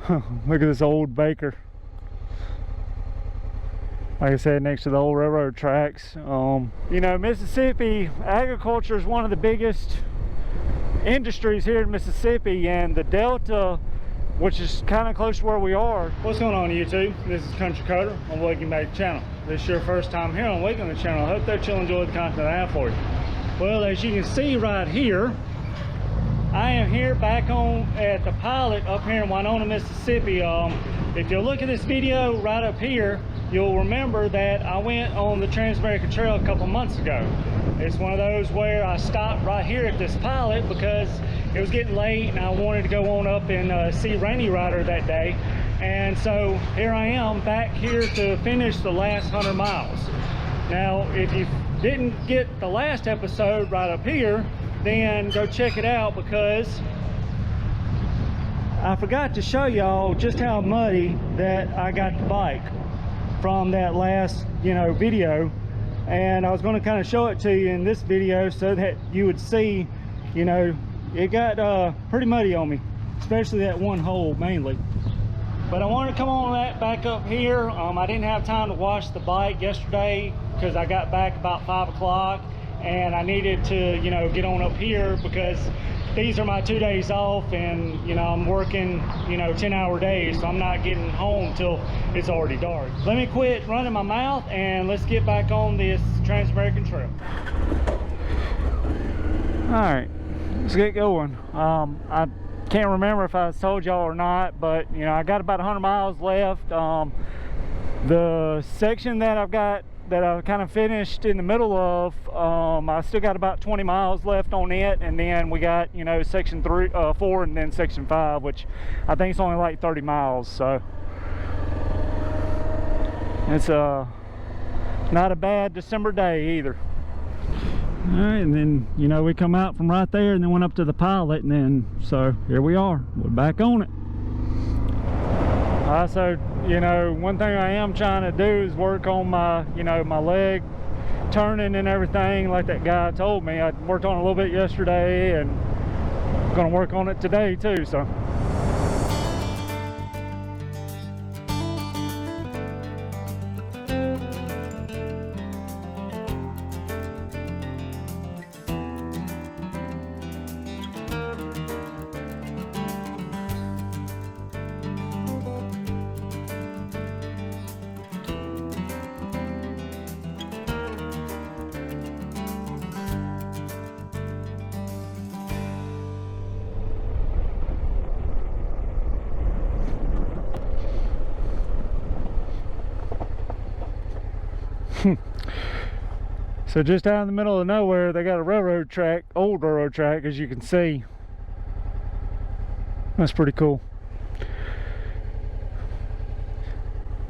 Look at this old baker. Like I said, next to the old railroad tracks. You know, Mississippi agriculture is one of the biggest industries here in Mississippi, and the Delta, which is kind of close to where we are. What's going on, YouTube? This is Country Coder on Welcome Back to the channel. This is your first time here on Welcome to the channel. I hope that you'll enjoy the content I have for you. Well, as you can see right here, I am here back on at the pilot up here in Winona, Mississippi. If you look at this video right up here, you'll remember that I went on the Trans-American Trail a couple months ago. It's one of those where I stopped right here at this pilot because it was getting late and I wanted to go on up and see Rainy Rider that day. And so here I am back here to finish the last 100 miles. Now, if you didn't get the last episode right up here, then go check it out, because I forgot to show y'all just how muddy that I got the bike from that last, video. And I was going to kind of show it to you in this video so that you would see, it got pretty muddy on me, especially that one hole mainly. But I wanted to come on that back up here. I didn't have time to wash the bike yesterday because I got back about 5 o'clock, and I needed to, get on up here because these are my 2 days off, and I'm working 10-hour days, so I'm not getting home till it's already dark. Let me quit running my mouth and let's get back on this Trans-American Trail. All right, let's get going. I can't remember if I told y'all or not, but I got about 100 miles left. The section that I've kind of finished in the middle of, I still got about 20 miles left on it, and then we got section 4 and then section 5, which I think is only like 30 miles, so it's not a bad December day either. All right, and then we come out from right there and then went up to the pilot, and then so here we are, we're back on it. So one thing I am trying to do is work on my my leg turning and everything, like that guy told me. I worked on it a little bit yesterday and I'm gonna work on it today too, so so just out in the middle of nowhere, they got a railroad track, old railroad track, as you can see. That's pretty cool.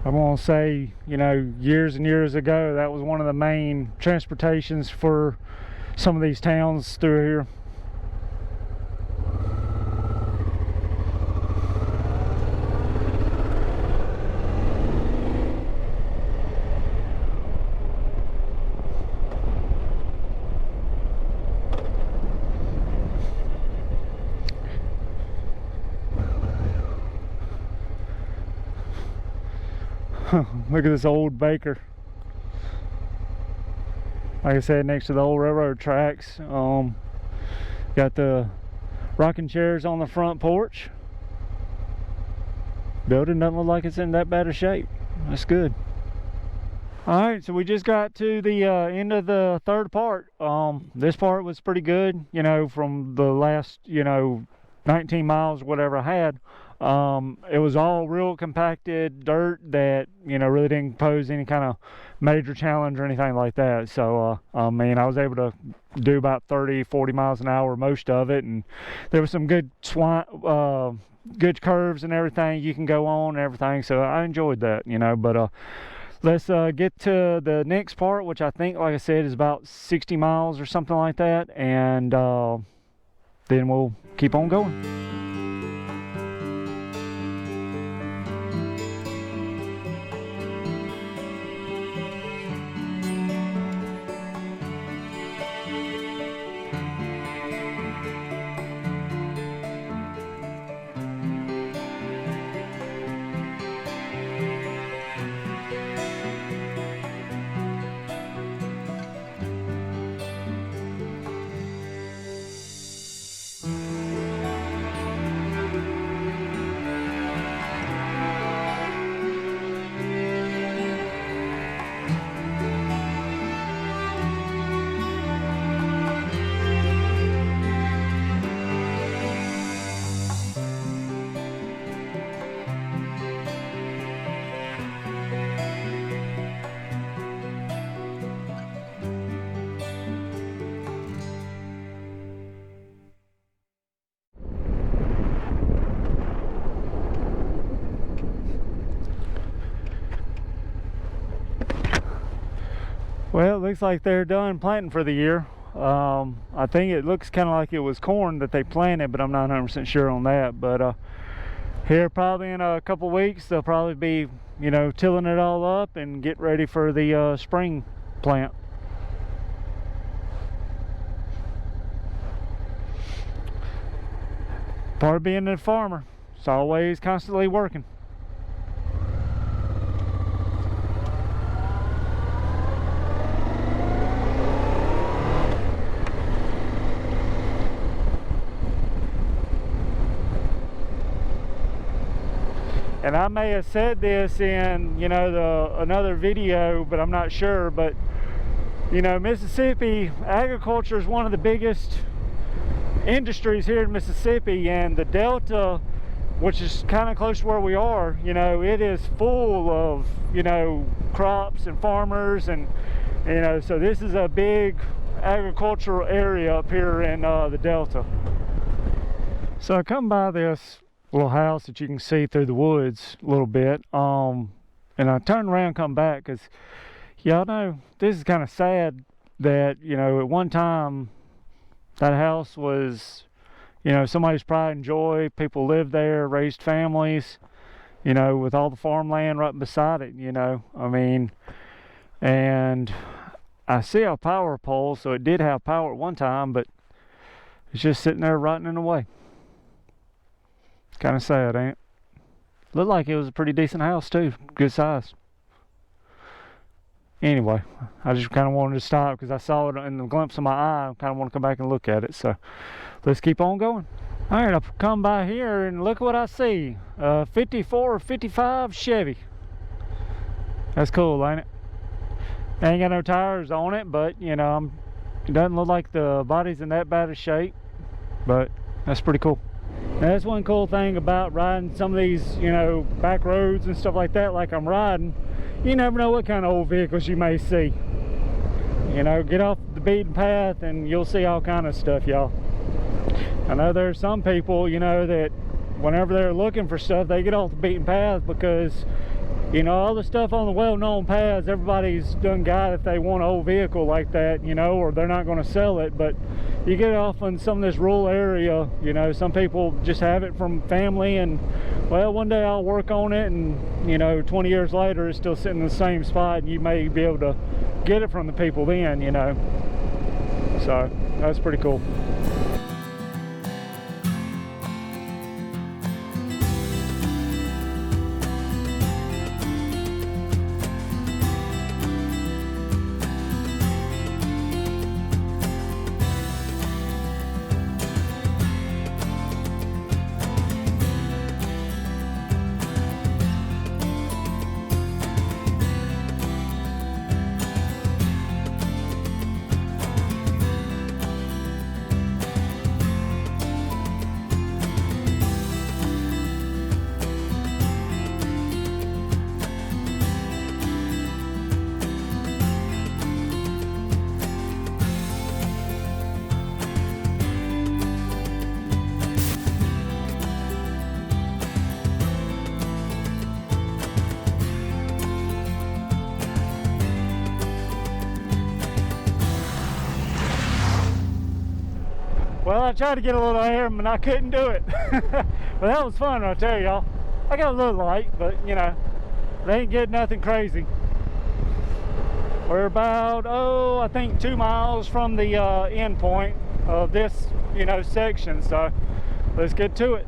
I'm gonna say, years and years ago, that was one of the main transportations for some of these towns through here. Look at this old baker. Like I said, next to the old railroad tracks. Got the rocking chairs on the front porch. Building doesn't look like it's in that bad a shape. That's good. All right, so we just got to the end of the third part. This part was pretty good, from the last 19 miles, whatever I had. It was all real compacted dirt that really didn't pose any kind of major challenge or anything like that. So I was able to do about 30-40 miles an hour most of it, and there was some good good curves and everything you can go on and everything, so I enjoyed that. But let's get to the next part, which I think, like I said, is about 60 miles or something like that, and then we'll keep on going. Well, it looks like they're done planting for the year. I think it looks kind of like it was corn that they planted, but I'm not 100% sure on that. But here probably in a couple weeks, they'll probably be, you know, tilling it all up and get ready for the spring plant. Part of being a farmer, it's always constantly working. And I may have said this in, you know, another video, but I'm not sure. But, you know, Mississippi agriculture is one of the biggest industries here in Mississippi, and the Delta, which is kind of close to where we are, you know, it is full of, you know, crops and farmers, and, you know, so this is a big agricultural area up here in the Delta. So I come by this little house that you can see through the woods a little bit, and I turn around and come back because y'all know this is kind of sad that, you know, at one time that house was, you know, somebody's pride and joy. People lived there, raised families, you know, with all the farmland right beside it, you know. I mean, and I see a power pole, so it did have power at one time, but it's just sitting there rotting in the way. Kind of sad, ain't it? Looked like it was a pretty decent house too, good size. Anyway, I just kind of wanted to stop because I saw it in the glimpse of my eye. I kind of want to come back and look at it, so let's keep on going. All right, I've come by here and look what I see. 54 or 55 Chevy. That's cool, ain't it? Ain't got no tires on it, but, you know, it doesn't look like the body's in that bad of shape, but that's pretty cool. Now, that's one cool thing about riding some of these, you know, back roads and stuff like that, like I'm riding. You never know what kind of old vehicles you may see. You know, get off the beaten path and you'll see all kind of stuff, y'all. I know there's some people, you know, that whenever they're looking for stuff, they get off the beaten path because, you know, all the stuff on the well-known paths, everybody's done got if they want an old vehicle like that, you know, or they're not going to sell it. But you get off in some of this rural area, you know, some people just have it from family, and, well, one day I'll work on it, and, you know, 20 years later it's still sitting in the same spot, and you may be able to get it from the people then, you know. So that's pretty cool. Well, I tried to get a little air, but I couldn't do it. But that was fun, I tell y'all. I got a little light, but, you know, they ain't getting nothing crazy. We're about, I think 2 miles from the end point of this, you know, section. So let's get to it.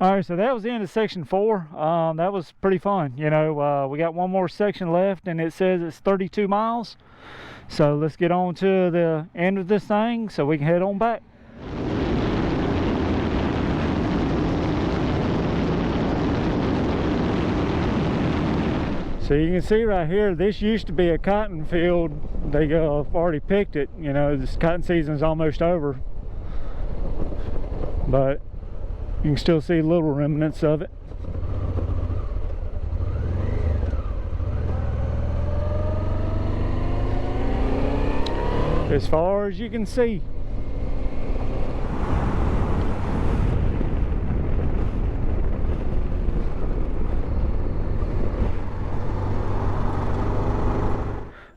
All right, so that was the end of section 4. That was pretty fun. You know, we got one more section left, and it says it's 32 miles. So let's get on to the end of this thing so we can head on back. So you can see right here, this used to be a cotton field. They already picked it. You know, this cotton season is almost over. But you can still see little remnants of it. As far as you can see.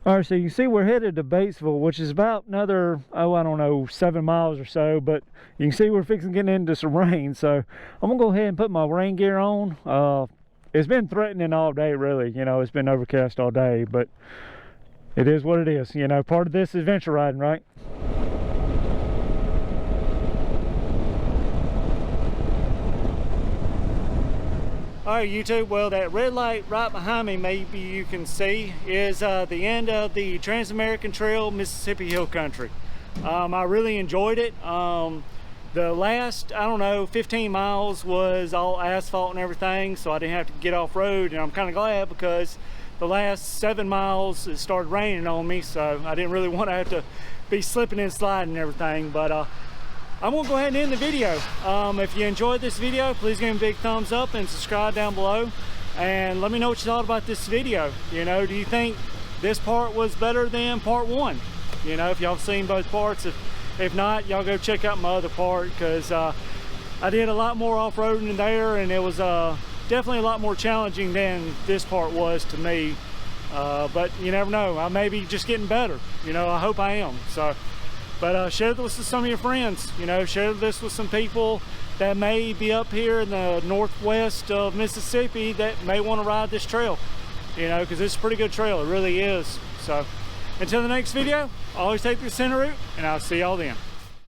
All right, so you can see we're headed to Batesville, which is about another, oh, I don't know, 7 miles or so, but you can see we're fixing to get into some rain. So I'm gonna go ahead and put my rain gear on. It's been threatening all day, really. You know, it's been overcast all day, but it is what it is. You know, part of this is adventure riding, right? All right, YouTube, well, that red light right behind me, maybe you can see, is the end of the Trans-American Trail, Mississippi Hill Country. I really enjoyed it. The last, I don't know, 15 miles was all asphalt and everything, so I didn't have to get off road, and I'm kind of glad because the last 7 miles it started raining on me, so I didn't really want to have to be slipping and sliding and everything. But I'm gonna go ahead and end the video. If you enjoyed this video, please give me a big thumbs up and subscribe down below, and let me know what you thought about this video. You know, do you think this part was better than part 1? You know, if y'all seen both parts. If not, y'all go check out my other part, because I did a lot more off-roading in there, and it was definitely a lot more challenging than this part was to me. But you never know, I may be just getting better. You know, I hope I am. So, but share this with some of your friends. You know, share this with some people that may be up here in the northwest of Mississippi that may want to ride this trail. You know, because it's a pretty good trail, it really is. So until the next video, always take the center route, and I'll see y'all then.